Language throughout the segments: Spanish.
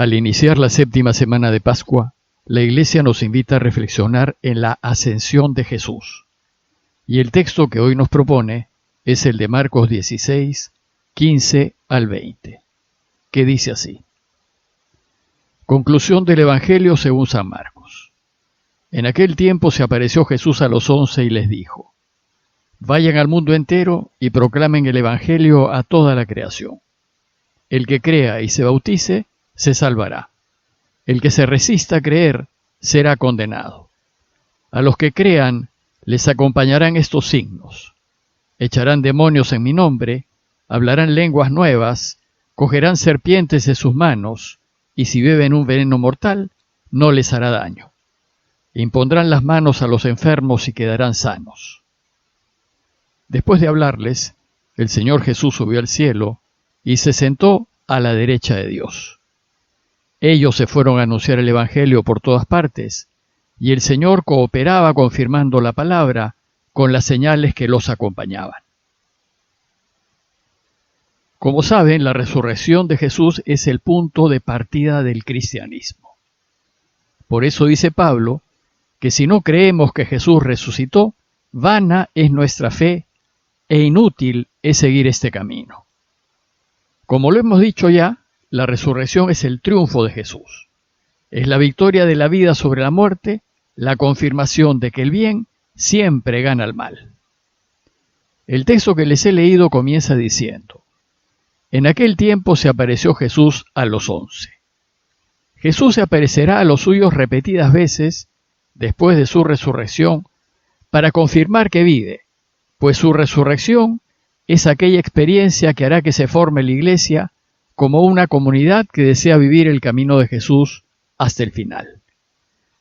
Al iniciar la séptima semana de Pascua, la Iglesia nos invita a reflexionar en la ascensión de Jesús. Y el texto que hoy nos propone es el de Marcos 16, 15 al 20, que dice así. Conclusión del Evangelio según San Marcos. En aquel tiempo se apareció Jesús a los 11 y les dijo: Vayan al mundo entero y proclamen el Evangelio a toda la creación. El que crea y se bautice, se salvará. El que se resista a creer, será condenado. A los que crean, les acompañarán estos signos. Echarán demonios en mi nombre, hablarán lenguas nuevas, cogerán serpientes en sus manos, y si beben un veneno mortal, no les hará daño. Impondrán las manos a los enfermos y quedarán sanos. Después de hablarles, el Señor Jesús subió al cielo y se sentó a la derecha de Dios. Ellos se fueron a anunciar el Evangelio por todas partes, y el Señor cooperaba confirmando la palabra con las señales que los acompañaban. Como saben, la resurrección de Jesús es el punto de partida del cristianismo. Por eso dice Pablo que si no creemos que Jesús resucitó, vana es nuestra fe e inútil es seguir este camino. Como lo hemos dicho ya, la resurrección es el triunfo de Jesús. Es la victoria de la vida sobre la muerte, la confirmación de que el bien siempre gana al mal. El texto que les he leído comienza diciendo: En aquel tiempo se apareció Jesús a los 11. Jesús se aparecerá a los suyos repetidas veces después de su resurrección para confirmar que vive, pues su resurrección es aquella experiencia que hará que se forme la Iglesia como una comunidad que desea vivir el camino de Jesús hasta el final,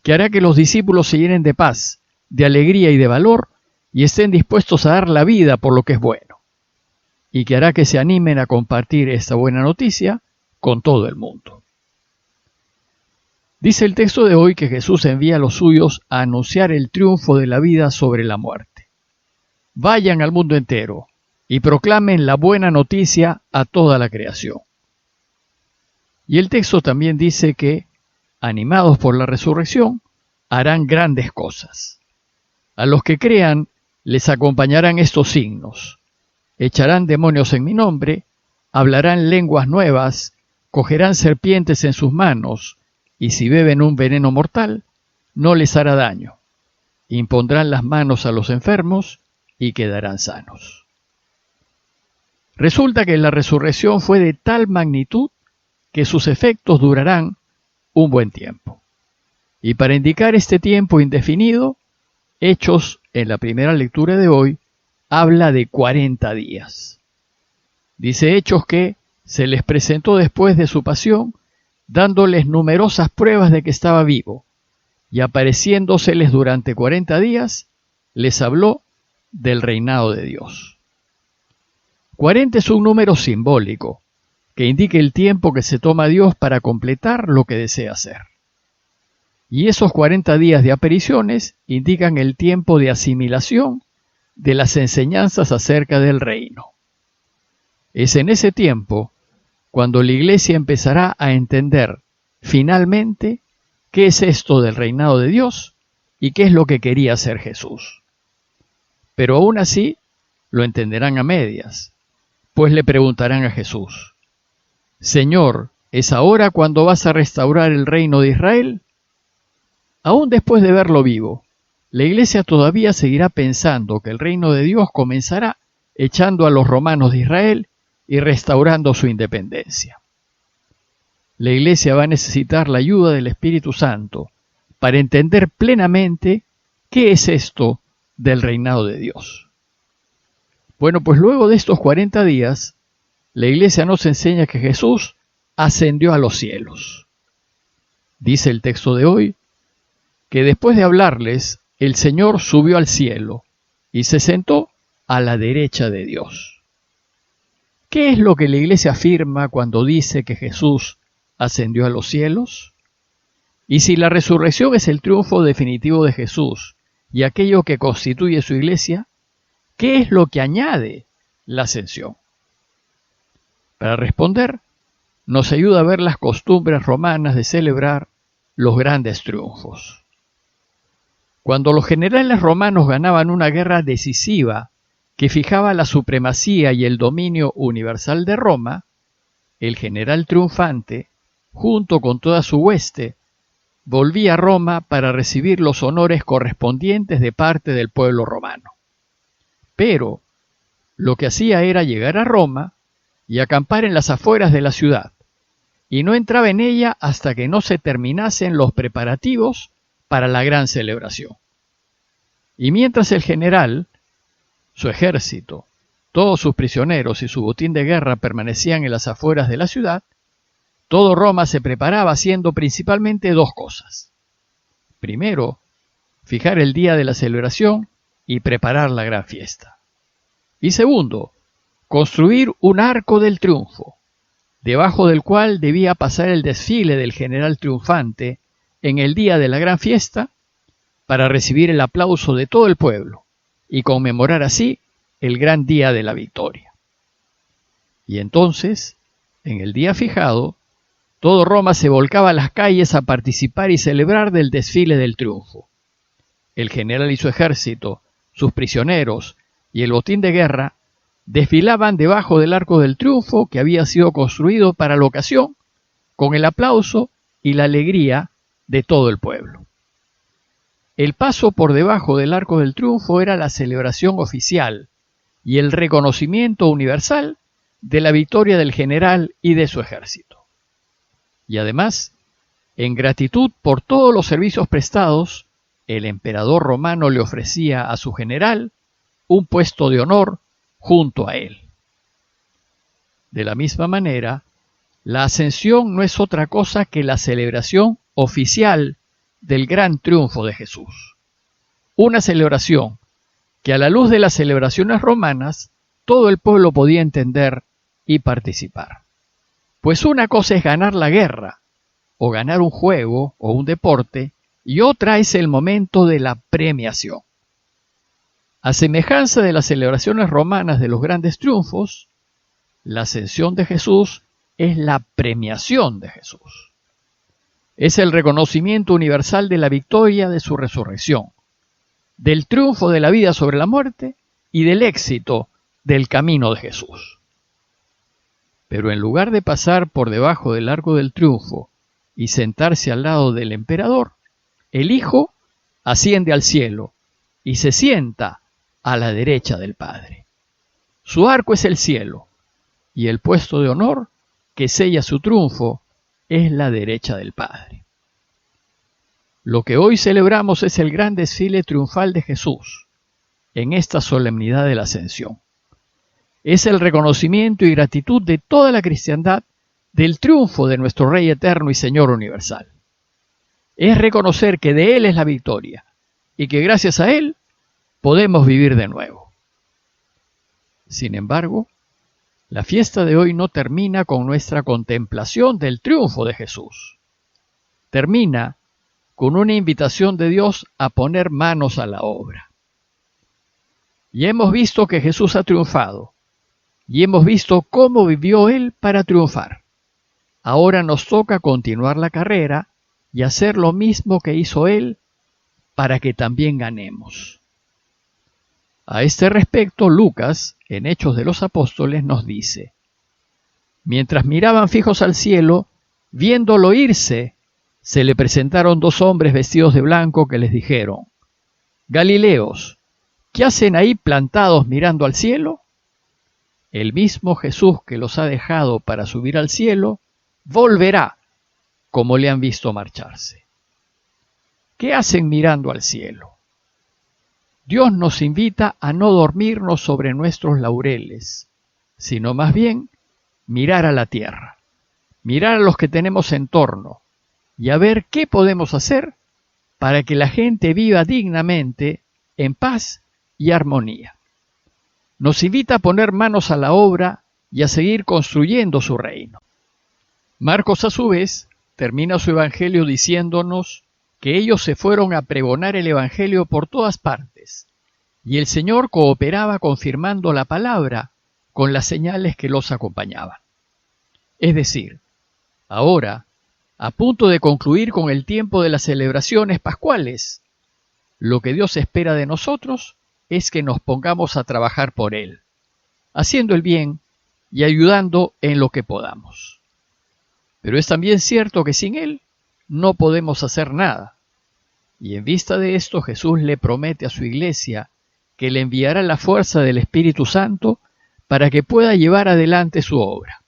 que hará que los discípulos se llenen de paz, de alegría y de valor y estén dispuestos a dar la vida por lo que es bueno, y que hará que se animen a compartir esta buena noticia con todo el mundo. Dice el texto de hoy que Jesús envía a los suyos a anunciar el triunfo de la vida sobre la muerte. Vayan al mundo entero y proclamen la buena noticia a toda la creación. Y el texto también dice que, animados por la resurrección, harán grandes cosas. A los que crean, les acompañarán estos signos. Echarán demonios en mi nombre, hablarán lenguas nuevas, cogerán serpientes en sus manos, y si beben un veneno mortal, no les hará daño. Impondrán las manos a los enfermos y quedarán sanos. Resulta que la resurrección fue de tal magnitud que sus efectos durarán un buen tiempo. Y para indicar este tiempo indefinido, Hechos, en la primera lectura de hoy, habla de 40 días. Dice Hechos que se les presentó después de su pasión, dándoles numerosas pruebas de que estaba vivo, y apareciéndoseles durante 40 días, les habló del reinado de Dios. 40 es un número simbólico, que indica el tiempo que se toma Dios para completar lo que desea hacer. Y esos 40 días de apariciones indican el tiempo de asimilación de las enseñanzas acerca del reino. Es en ese tiempo cuando la Iglesia empezará a entender finalmente qué es esto del reinado de Dios y qué es lo que quería hacer Jesús. Pero aún así lo entenderán a medias, pues le preguntarán a Jesús: Señor, ¿es ahora cuando vas a restaurar el reino de Israel? Aún después de verlo vivo, la Iglesia todavía seguirá pensando que el reino de Dios comenzará echando a los romanos de Israel y restaurando su independencia. La Iglesia va a necesitar la ayuda del Espíritu Santo para entender plenamente qué es esto del reinado de Dios. Bueno, pues luego de estos 40 días, la Iglesia nos enseña que Jesús ascendió a los cielos. Dice el texto de hoy que después de hablarles, el Señor subió al cielo y se sentó a la derecha de Dios. ¿Qué es lo que la Iglesia afirma cuando dice que Jesús ascendió a los cielos? Y si la resurrección es el triunfo definitivo de Jesús y aquello que constituye su Iglesia, ¿qué es lo que añade la ascensión? Para responder, nos ayuda a ver las costumbres romanas de celebrar los grandes triunfos. Cuando los generales romanos ganaban una guerra decisiva que fijaba la supremacía y el dominio universal de Roma, el general triunfante, junto con toda su hueste, volvía a Roma para recibir los honores correspondientes de parte del pueblo romano. Pero lo que hacía era llegar a Roma y acampar en las afueras de la ciudad, y no entraba en ella hasta que no se terminasen los preparativos para la gran celebración. Y mientras el general, su ejército, todos sus prisioneros y su botín de guerra permanecían en las afueras de la ciudad, todo Roma se preparaba haciendo principalmente dos cosas. Primero, fijar el día de la celebración y preparar la gran fiesta. Y segundo, construir un arco del triunfo, debajo del cual debía pasar el desfile del general triunfante en el día de la gran fiesta, para recibir el aplauso de todo el pueblo y conmemorar así el gran día de la victoria. Y entonces, en el día fijado, todo Roma se volcaba a las calles a participar y celebrar del desfile del triunfo. El general y su ejército, sus prisioneros y el botín de guerra desfilaban debajo del arco del triunfo que había sido construido para la ocasión, con el aplauso y la alegría de todo el pueblo. El paso por debajo del arco del triunfo era la celebración oficial y el reconocimiento universal de la victoria del general y de su ejército. Y además, en gratitud por todos los servicios prestados, el emperador romano le ofrecía a su general un puesto de honor junto a él. De la misma manera, la ascensión no es otra cosa que la celebración oficial del gran triunfo de Jesús. Una celebración que a la luz de las celebraciones romanas todo el pueblo podía entender y participar. Pues una cosa es ganar la guerra, o ganar un juego o un deporte, y otra es el momento de la premiación. A semejanza de las celebraciones romanas de los grandes triunfos, la ascensión de Jesús es la premiación de Jesús. Es el reconocimiento universal de la victoria de su resurrección, del triunfo de la vida sobre la muerte y del éxito del camino de Jesús. Pero en lugar de pasar por debajo del arco del triunfo y sentarse al lado del emperador, el Hijo asciende al cielo y se sienta a la derecha del Padre. Su arco es el cielo, y el puesto de honor que sella su triunfo es la derecha del Padre. Lo que hoy celebramos es el gran desfile triunfal de Jesús en esta solemnidad de la Ascensión. Es el reconocimiento y gratitud de toda la cristiandad del triunfo de nuestro Rey eterno y Señor universal. Es reconocer que de Él es la victoria y que gracias a Él podemos vivir de nuevo. Sin embargo, la fiesta de hoy no termina con nuestra contemplación del triunfo de Jesús. Termina con una invitación de Dios a poner manos a la obra. Y hemos visto que Jesús ha triunfado, y hemos visto cómo vivió Él para triunfar. Ahora nos toca continuar la carrera y hacer lo mismo que hizo Él para que también ganemos. A este respecto, Lucas, en Hechos de los Apóstoles, nos dice: mientras miraban fijos al cielo, viéndolo irse, se le presentaron dos hombres vestidos de blanco que les dijeron: Galileos, ¿qué hacen ahí plantados mirando al cielo? El mismo Jesús que los ha dejado para subir al cielo, volverá como le han visto marcharse. ¿Qué hacen mirando al cielo? Dios nos invita a no dormirnos sobre nuestros laureles, sino más bien mirar a la tierra, mirar a los que tenemos en torno y a ver qué podemos hacer para que la gente viva dignamente, en paz y armonía. Nos invita a poner manos a la obra y a seguir construyendo su reino. Marcos, a su vez, termina su evangelio diciéndonos que ellos se fueron a pregonar el evangelio por todas partes, y el Señor cooperaba confirmando la palabra con las señales que los acompañaban. Es decir, Ahora, a punto de concluir con el tiempo de las celebraciones pascuales, lo que Dios espera de nosotros es que nos pongamos a trabajar por Él, haciendo el bien y ayudando en lo que podamos. Pero es también cierto que sin Él no podemos hacer nada. Y en vista de esto, Jesús le promete a su iglesia que le enviará la fuerza del Espíritu Santo para que pueda llevar adelante su obra.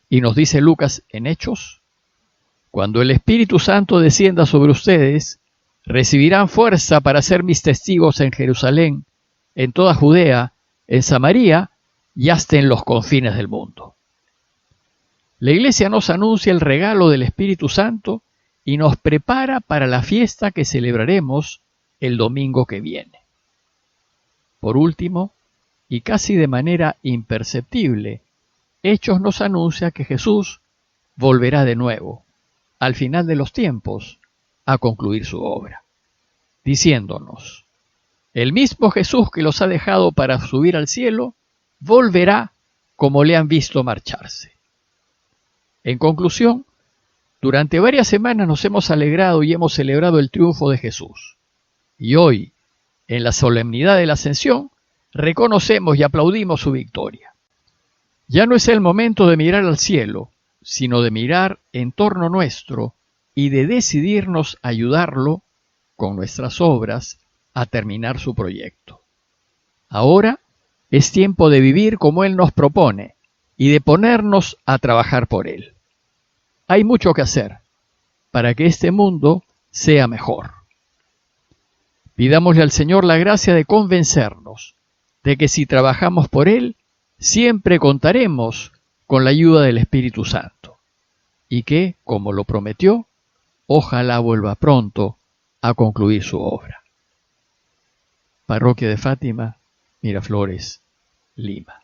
Y nos dice Lucas en Hechos: cuando el Espíritu Santo descienda sobre ustedes, recibirán fuerza para ser mis testigos en Jerusalén, en toda Judea, en Samaria y hasta en los confines del mundo. La Iglesia nos anuncia el regalo del Espíritu Santo y nos prepara para la fiesta que celebraremos el domingo que viene. Por último, y casi de manera imperceptible, Hechos nos anuncia que Jesús volverá de nuevo, al final de los tiempos, a concluir su obra, diciéndonos: el mismo Jesús que los ha dejado para subir al cielo, volverá como le han visto marcharse. En conclusión, durante varias semanas nos hemos alegrado y hemos celebrado el triunfo de Jesús. Y hoy, en la solemnidad de la Ascensión, reconocemos y aplaudimos su victoria. Ya no es el momento de mirar al cielo, sino de mirar en torno nuestro y de decidirnos a ayudarlo con nuestras obras a terminar su proyecto. Ahora es tiempo de vivir como Él nos propone y de ponernos a trabajar por Él. Hay mucho que hacer para que este mundo sea mejor. Pidámosle al Señor la gracia de convencernos de que si trabajamos por Él, siempre contaremos con la ayuda del Espíritu Santo, y que, como lo prometió, ojalá vuelva pronto a concluir su obra. Parroquia de Fátima, Miraflores, Lima.